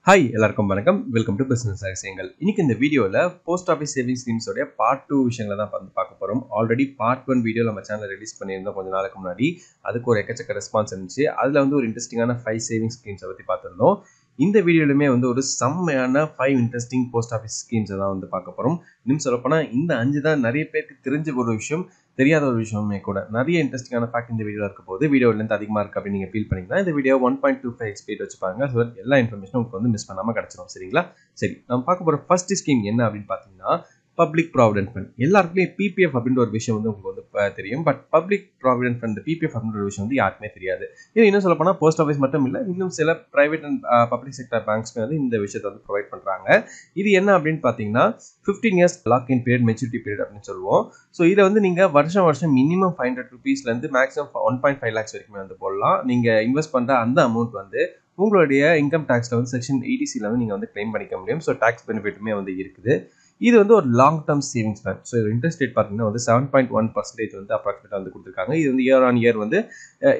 Hi எல்லாருக்கும் வணக்கம். Welcome to business ரகசியங்கள். இன்னைக்கு இந்த வீடியோவில் போஸ்ட் ஆஃபீஸ் சேவிங்ஸ் ஸ்கீம்ஸோடைய பார்ட் 2 விஷயங்களை தான் வந்து பார்க்க போகிறோம். ஆல்ரெடி பார்ட் 1 வீடியோ நம்ம சேனலில் ரிலீஸ் பண்ணியிருந்தோம் கொஞ்சம் நாளுக்கு முன்னாடி. அதுக்கு ஒரு எக்கச்சக்க ரெஸ்பான்ஸ் இருந்துச்சு. அதில் வந்து ஒரு இன்ட்ரெஸ்டிங்கான 5 சேவிங்ஸ் ஸ்கீம்ஸை பற்றி பார்த்துருந்தோம். இந்த வீடியோலுமே வந்து ஒரு செம்மையான 5 இன்ட்ரெஸ்டிங் போஸ்ட் ஆஃபீஸ் ஸ்கீம்ஸை தான் வந்து பார்க்க போகிறோம். இன்னும் சொல்லப்போனால் இந்த 5 தான் நிறைய பேருக்கு தெரிஞ்ச ஒரு விஷயம், தெரியாத ஒரு விஷயமே கூட. நிறைய இன்ட்ரெஸ்டிங்கான ஃபேக்ட் இந்த வீடியோவில் இருக்க போது வீடியோ லென்த் அதிகமாக இருக்குது அப்படின்னு நீங்கள் ஃபீல் பண்ணிங்கன்னா இந்த வீடியோ 1.25 எக்ஸ்பீட் வச்சு பாருங்க. ஸோ எல்லா இன்ஃபர்மேஷனும் உங்களுக்கு வந்து மிஸ் பண்ணாமல் கிடச்சிரும். சரிங்களா? சரி, நம்ம பார்க்க போகிற ஃபர்ஸ்ட் ஸ்கீம் என்ன அப்படின்னு பார்த்தீங்கன்னா பப்ளிக் ப்ராவிடென்ட் ஃபண்ட். எல்லாருக்குமே பிபிஎஃப் அப்படின்ற ஒரு விஷயம் வந்து உங்களுக்கு வந்து தெரியும். But public provident fund PPF அப்படின்ற ஒரு விஷயம் வந்து யாருக்குமே தெரியாது. இது இன்னும் சொல்ல போனால் போஸ்ட் ஆஃபீஸ் மட்டும் இல்லை, இன்னும் சில பிரைவேட் அண்ட் பப்ளிக் செக்டர் பேங்க்ஸ்மே வந்து இந்த விஷயத்தை வந்து ப்ரொவைட் பண்ணுறாங்க. இது என்ன அப்படின்னு பார்த்தீங்கன்னா 15 years log in period, maturity period அப்படின்னு சொல்லுவோம். ஸோ இதை வந்து நீங்கள் வருஷம் மினிமம் 500 rupeesலேருந்து மேக்ஸிமம் 1.5 lakhs வரைக்குமே வந்து போடலாம். நீங்கள் இன்வெஸ்ட் பண்ணுற அந்த அமௌண்ட் வந்து உங்களுடைய இன்கம் டேக்ஸில் வந்து செக்ஷன் 80C வந்து நீங்கள் வந்து கிளைம் பண்ணிக்க முடியும். ஸோ டேக்ஸ் பெனிஃபிட்டுமே வந்து இருக்குது. இது வந்து ஒரு long term savings plan. So interest rate பார்த்தீங்கன்னா வந்து 7.1% வந்து அப்ராக்சிமேட்டாக வந்து கொடுத்துருக்காங்க. இது வந்து இயர் ஆன் இயர் வந்து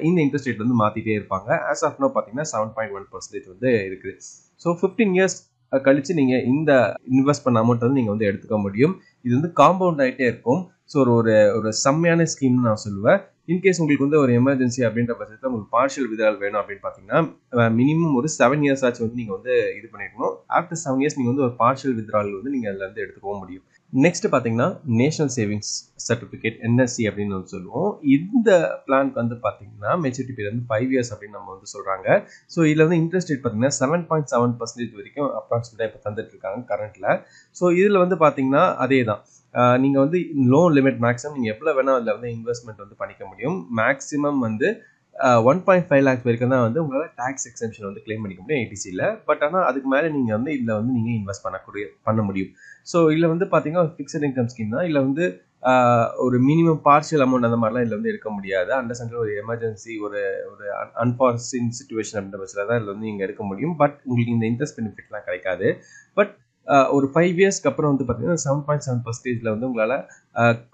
இந்த இன்ட்ரெஸ்ட் ரேட் வந்து மாற்றிட்டே இருப்பாங்க. ஆஸ் ஆஃப் நோ பார்த்தீங்கன்னா 7.1% வந்து இருக்குது. ஸோ 15 இயர்ஸ் கழிச்சு நீங்கள் இந்த இன்வெஸ்ட் பண்ண அமௌண்ட் வந்து நீங்கள் வந்து எடுத்துக்க முடியும். இது வந்து காம்பவுண்ட் ஆகிட்டே இருக்கும். ஸோ ஒரு செம்மையான ஸ்கீம்னு நான் சொல்லுவேன். இன்கேஸ் உங்களுக்கு வந்து ஒரு எமர்ஜென்சி அப்படின்ற பட்சத்தில் உங்களுக்கு பார்ஷியல் வித்ட்ரால் வேணும் அப்படின்னு பார்த்தீங்கன்னா மினிமம் ஒரு 7 years ஆச்சு வந்து நீங்கள் வந்து இது பண்ணிருக்கணும். ஆஃப்டர் 7 years நீங்கள் வந்து ஒரு பார்ஷியல் வித்ட்ரால் வந்து நீங்கள் அதில் இருந்து எடுத்துக்கவும் முடியும். நெக்ஸ்ட் பார்த்தீங்கன்னா நேஷனல் சேவிங்ஸ் சர்டிஃபிகேட் NSC அப்படின்னு வந்து சொல்லுவோம். இந்த பிளான்க்கு வந்து பார்த்தீங்கன்னா மெச்சூரிட்டி பீரியட் வந்து 5 years அப்படின்னு நம்ம வந்து சொல்கிறாங்க. ஸோ இதில் வந்து இன்ட்ரெஸ்ட் ரேட் பார்த்தீங்கன்னா 7.7% வரைக்கும் அப்ராக்சிமேட்டாக இப்போ தந்துட்டு இருக்காங்க கரண்ட்டில். ஸோ இதில் வந்து பார்த்தீங்கன்னா அதே தான், நீங்கள் வந்து லோன் லிமிட் மேக்ஸிமம் நீங்கள் எவ்வளோ வேணால் அதில் வந்து இன்வெஸ்ட்மெண்ட் வந்து பண்ணிக்க முடியும். மேக்ஸிமம் வந்து 1.5 lakhs வரைக்கும் தான் வந்து உங்களால் டேக்ஸ் எக்ஸம்ஷன் வந்து கிளைம் பண்ணிக்க முடியும் ATCயில். பட் ஆனால் அதுக்கு மேலே நீங்கள் வந்து இதில் வந்து நீங்கள் இன்வெஸ்ட் பண்ண முடியும். ஸோ இதில் வந்து பார்த்தீங்கன்னா ஒரு ஃபிக்ஸட் இன்கம் ஸ்கீம் தான். இதில் வந்து ஒரு மினிமம் பார்ஷியல் அமௌண்ட் அந்த மாதிரிலாம் இதில் வந்து எடுக்க முடியாது. அண்டர்ஸ்டாண்ட் ஒரு எமர்ஜென்சி ஒரு அன்ஃபார்சின் சிச்சுவேஷன் அப்படின்ற பட்சத்தில் தான் இதில் வந்து நீங்கள் எடுக்க முடியும். பட் உங்களுக்கு இந்த இன்ட்ரெஸ்ட் பெனிஃபிட்லாம் கிடைக்காது. பட் ஒரு 5 yearsக்கு அப்புறம் வந்து பார்த்தீங்கன்னா 7.7% வந்து உங்களால்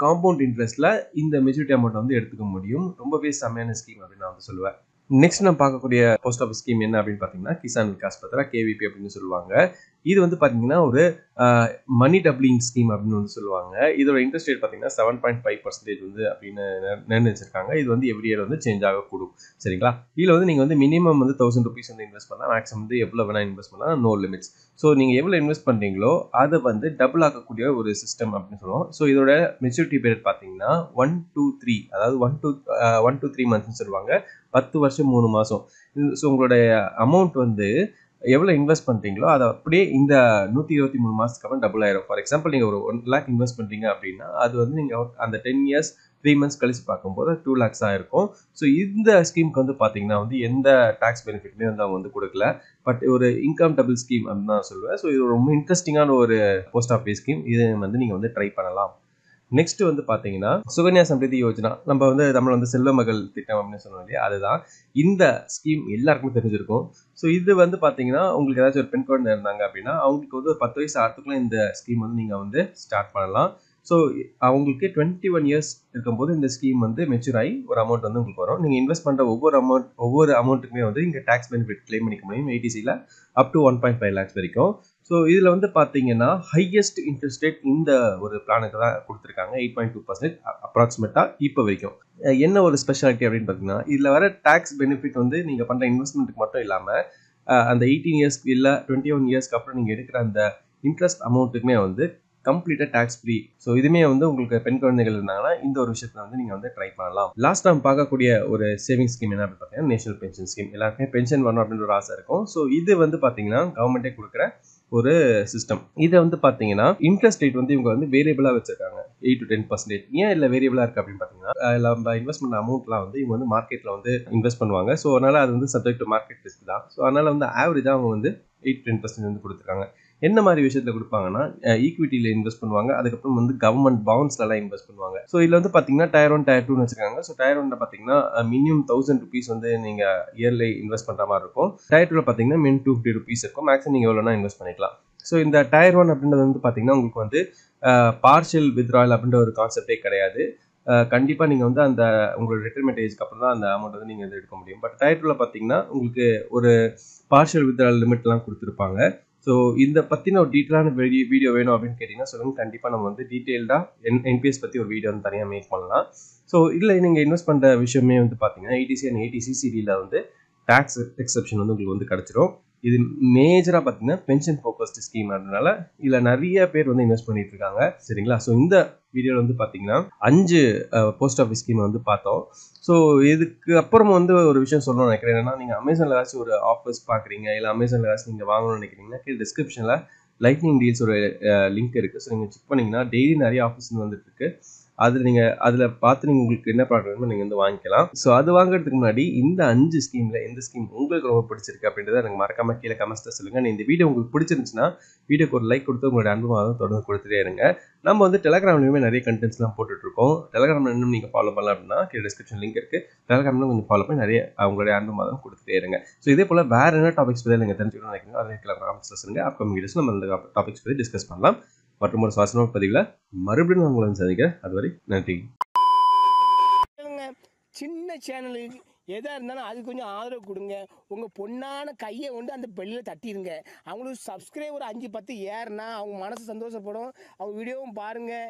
காம்பவுண்ட் இன்ட்ரெஸ்ட்டில் இந்த மெச்சூரிட்டி அமௌண்ட் வந்து எடுத்துக்க முடியும். ரொம்பவே செம்மையான ஸ்கீம் அப்படின்னு நான் வந்து சொல்லுவேன். நெக்ஸ்ட் நம்ம பார்க்கக்கூடிய போஸ்ட் ஆஃபீஸ் ஸ்கீம் என்ன அப்படின்னு பார்த்தீங்கன்னா கிசான் விகாஸ் பத்ரா, KVP அப்படின்னு சொல்லுவாங்க. இது வந்து பார்த்தீங்கன்னா ஒரு மணி டப்ளிங் ஸ்கீம் அப்படின்னு வந்து சொல்லுவாங்க. இதோட இன்ட்ரெஸ்ட் ரேட் பார்த்தீங்கன்னா 7.5% வந்து அப்படின்னு நிர்ணயிச்சிருக்காங்க. இது வந்து எவ்ரி இயர் வந்து சேஞ்ச் ஆகக்கூடும். சரிங்களா? இதில் வந்து நீங்கள் வந்து மினிமம் வந்து 1000 rupees வந்து இன்வெஸ்ட் பண்ணலாம். மேக்ஸிமம் வந்து எவ்வளோ வேணால் இன்வெஸ்ட் பண்ணலாம், நோ லிமிட்ஸ். ஸோ நீங்கள் எவ்வளோ இன்வெஸ்ட் பண்ணுறீங்களோ அதை வந்து டபுள் ஆக்கக்கூடிய ஒரு சிஸ்டம் அப்படின்னு சொல்லுவோம். ஸோ இதோட மெச்சூரிட்டி பீரியட் பார்த்தீங்கன்னா 1 to 3, அதாவது 1 to 3 months சொல்லுவாங்க. 10 வருஷம் 3 மாதம். ஸோ உங்களுடைய அமௌண்ட் வந்து எவ்வளோ இன்வெஸ்ட் பண்ணுறீங்களோ அதை அப்படியே இந்த 123 மாதத்துக்கு அப்புறம் டபுள் ஆயிரும். ஃபார் எக்ஸாம்பிள் நீங்கள் ஒரு 1 lakh இன்வெஸ்ட் பண்ணுறீங்க அப்படின்னா அது வந்து நீங்கள் அந்த 10 years 3 months கழிச்சு பார்க்கும்போது 2 lakhs ஆயிருக்கும். ஸோ இந்த ஸ்கீமுக்கு வந்து பார்த்தீங்கன்னா வந்து எந்த டேக்ஸ் பெனிஃபிட்மே வந்து அவங்க வந்து கொடுக்கல. பட் ஒரு இன்கம் டபுள் ஸ்கீம் அப்படின்னு நான் சொல்லுவேன். ஸோ இது ரொம்ப இன்ட்ரெஸ்டிங்கான ஒரு போஸ்ட் ஆஃபீஸ் ஸ்கீம். இது வந்து நீங்கள் வந்து ட்ரை பண்ணலாம். நெக்ஸ்ட் வந்து பார்த்தீங்கன்னா சுகன்யா சம்ரிதி யோஜனா, நம்ம வந்து தமிழ் வந்து செல்வ மகள் திட்டம் அப்படின்னு சொன்னோம் இல்லையா, அதுதான். இந்த ஸ்கீம் எல்லாருக்குமே தெரிஞ்சிருக்கும். ஸோ இது வந்து பார்த்தீங்கன்னா உங்களுக்கு ஏதாச்சும் ஒரு பெண் குழந்தை இருந்தாங்க அப்படின்னா அவங்களுக்கு வந்து ஒரு 10 வயசு ஆகிறதுக்குள்ள இந்த ஸ்கீம் வந்து நீங்கள் வந்து ஸ்டார்ட் பண்ணலாம். ஸோ அவங்களுக்கு 21 years இருக்கும்போது இந்த ஸ்கீம் வந்து மெச்சூர் ஆகி ஒரு அமௌண்ட் வந்து உங்களுக்கு வரும். நீங்கள் இன்வெஸ்ட் பண்ணுற ஒவ்வொரு அமௌண்ட்டுக்குமே வந்து இங்கே டேக்ஸ் பெனிஃபிட் கிளைம் பண்ணிக்க முடியும் ATCயில் அப் டு 1.5 lakhs வரைக்கும். ஸோ இதில் வந்து பார்த்தீங்கன்னா ஹையஸ்ட் இன்ட்ரெஸ்ட் ரேட் இந்த ஒரு பிளானுக்கு தான் கொடுத்துருக்காங்க. 8.2% அப்ராக்சிமேட்டாக இப்போ வரைக்கும். என்ன ஒரு ஸ்பெஷாலிட்டி அப்படின்னு பார்த்தீங்கன்னா இதில் வர டேக்ஸ் பெனிஃபிட் வந்து நீங்கள் பண்ணுற இன்வெஸ்ட்மெண்ட்டுக்கு மட்டும் இல்லாமல் அந்த 18 years இல்லை 21 yearsக்கு அப்புறம் நீங்கள் எடுக்கிற அந்த இன்ட்ரெஸ்ட் அமௌண்ட்டுக்குமே வந்து கம்ப்ளீட்டாக டேக்ஸ் ஃப்ரீ. ஸோ இதுவுமே வந்து உங்களுக்கு பெண் குழந்தைகள் இருந்தாங்கன்னா இந்த ஒரு விஷயத்தை வந்து நீங்கள் வந்து ட்ரை பண்ணலாம். லாஸ்ட் டைம் பார்க்கக்கூடிய ஒரு சேவிங் ஸ்கீம் என்ன அப்படின்னு பார்த்தீங்கன்னா நேஷனல் பென்ஷன் ஸ்கீம். எல்லாருக்குமே பென்ஷன் வரணும் அப்படின்னு ஒரு ஆசை இருக்கும். ஸோ இது வந்து பார்த்தீங்கன்னா கவர்மெண்ட்டே கொடுக்குற ஒரு சிஸ்டம். இதை வந்து பார்த்தீங்கன்னா இன்ட்ரெஸ்ட் ரேட் வந்து இவங்க வந்து வேரியபிளாக வச்சிருக்காங்க 8 to 10%. ஏன் இல்லை வேரியபிளாக இருக்குது அப்படின்னு பார்த்தீங்கன்னா நம்ம இன்வெஸ்ட்மெண்ட் அமௌண்ட்லாம் வந்து இவங்க வந்து மார்க்கெட்டில் வந்து இன்வெஸ்ட் பண்ணுவாங்க. ஸோ அதனால் அது வந்து சப்ஜெக்ட் டு மார்க்கெட் ரிஸ்க் தான். ஸோ அதனால் வந்து ஆவரேஜாக அவங்க வந்து 8 to 10% வந்து கொடுத்துருக்காங்க. என்ன மாதிரி விஷயத்தில் கொடுப்பாங்கன்னா ஈக்விட்டியில் இன்வெஸ்ட் பண்ணுவாங்க. அதுக்கப்புறம் வந்து கவர்மெண்ட் பாண்ட்ஸ்லாம் இன்வெஸ்ட் பண்ணுவாங்க. ஸோ இதில் வந்து பார்த்தீங்கன்னா Tier 1 Tier 2 வச்சிருக்காங்க. ஸோ Tier 1 பார்த்தீங்கன்னா மினிமம் 1000 rupees வந்து நீங்கள் இயர்லி இன்வெஸ்ட் பண்ணுற மாதிரி இருக்கும். Tier 2 பார்த்தீங்கன்னா மினிமம் 250 rupees இருக்கும். மேக்ஸிமம் நீங்கள் எவ்வளோனா இன்வெஸ்ட் பண்ணிக்கலாம். ஸோ இந்த Tier 1 அப்படின்றது வந்து பார்த்தீங்கன்னா உங்களுக்கு வந்து பார்ஷியல் வித்ட்ராயல் அப்படின்ற ஒரு கான்செப்டே கிடையாது. கண்டிப்பாக நீங்கள் வந்து அந்த உங்களோட ரிட்டைர்மெண்ட் ஏஜ்க்கு அப்புறம் தான் அந்த அமௌண்ட் வந்து நீங்கள் வந்து எடுக்க முடியும். பட் டயர் 2ல பார்த்தீங்கன்னா உங்களுக்கு ஒரு பார்ஷியல் வித்ட்ரால் லிமிட்லாம் கொடுத்துருப்பாங்க. ஸோ இந்த பற்றின ஒரு டீட்டெயிலான வீடியோ வேணும் அப்படின்னு கேட்டிங்கன்னா சொல்லுங்கள். கண்டிப்பாக நம்ம வந்து டீட்டெயில்டாக என்பிஎஸ் பற்றி ஒரு வீடியோ வந்து தனியாக மேக் பண்ணலாம். ஸோ இதில் நீங்கள் இன்வெஸ்ட் பண்ணுற விஷயமே வந்து பார்த்தீங்கன்னா ஐடிசி அண்ட் ஏடிசிசிடியில் வந்து டேக்ஸ் எக்ஸப்ஷன் வந்து உங்களுக்கு வந்து கிடச்சிரும். இது மேஜராக பார்த்தீங்கன்னா பென்ஷன் ஃபோக்கஸ்டு ஸ்கீம் அதனால இதில் நிறைய பேர் வந்து இன்வெஸ்ட் பண்ணிட்டு இருக்காங்க. சரிங்களா? ஸோ இந்த வீடியோவில் வந்து பார்த்தீங்கன்னா 5 போஸ்ட் ஆஃபீஸ் ஸ்கீம் வந்து பார்த்தோம். ஸோ இதுக்கு அப்புறம் வந்து ஒரு விஷயம் சொல்லணும்னு நினைக்கிறேன். என்னன்னா நீங்கள் அமேசானில் ஏதாச்சும் ஒரு ஆஃபர்ஸ் பார்க்குறீங்க, இல்லை அமேசானில் ஏதாச்சும் நீங்கள் வாங்கணும்னு நினைக்கிறீங்கன்னா கீழே டிஸ்கிரிப்ஷனில் லைட்னிங் டீல்ஸ் ஒரு லிங்க் இருக்குது. ஸோ நீங்கள் செக் பண்ணிங்கன்னா டெய்லி நிறைய ஆஃபர்ஸ் வந்துட்டு இருக்கு. அதில் பார்த்து நீங்கள் உங்களுக்கு என்ன ப்ராடக்ட் வேணுமோ நீங்கள் வந்து வாங்கிக்கலாம். ஸோ அது வாங்குறதுக்கு முன்னாடி இந்த 5 ஸ்கீமில் எந்த ஸ்கீம் உங்களுக்கு ரொம்ப பிடிச்சிருக்கு அப்படின்றத எனக்கு மறக்காம கீழே கமெண்ட்ஸில் சொல்லுங்கள். இந்த வீடியோ உங்களுக்கு பிடிச்சிருந்துச்சுன்னா வீடியோக்கு ஒரு லைக் கொடுத்து உங்களோட அனுபவம் தொடர்ந்து கொடுத்துட்டே இருங்க. நம்ம வந்து டெலகிராம்லையுமே நிறைய கண்டென்ட்ஸ்லாம் போட்டுட்ருக்கோம். டெலகிராமில் இன்னும் நீங்கள் ஃபாலோ பண்ணலாம் அப்படின்னா கீழே டிஸ்கிரிப்ஷன் லிங்க் இருக்குது. டெலகிராமில் கொஞ்சம் ஃபாலோ பண்ணி நிறைய அவங்களுடைய அனுபவம் கொடுத்துட்டே இருங்க. ஸோ இதே போல் வேறு என்ன டாபிக்ஸ் பற்றி நீங்கள் தெரிஞ்சுக்கணும்னு நினைக்கிறீங்க அதை கீழே கமெண்ட்ஸில் சொல்லுங்கள். அப்கமிங் வீடியோஸ் நம்ம அந்த டாபிக்ஸ் பற்றி டிஸ்கஸ் பண்ணலாம். மற்றும் ஒரு சுவாசமான பதிவில் மறுபடியும் நான் உங்களை சந்திக்கிறேன். அதுவரை நன்றி. சின்ன சேனலுக்கு எதாக இருந்தாலும் அது கொஞ்சம் ஆதரவு கொடுங்க. உங்கள் பொண்ணான கையை கொண்டு அந்த பெல்லில் தட்டிடுங்க. அவங்களுக்கு சப்ஸ்கிரைபர் 5 10 ஏறுனா அவங்க மனசு சந்தோஷப்படும். அவங்க வீடியோவும் பாருங்கள்.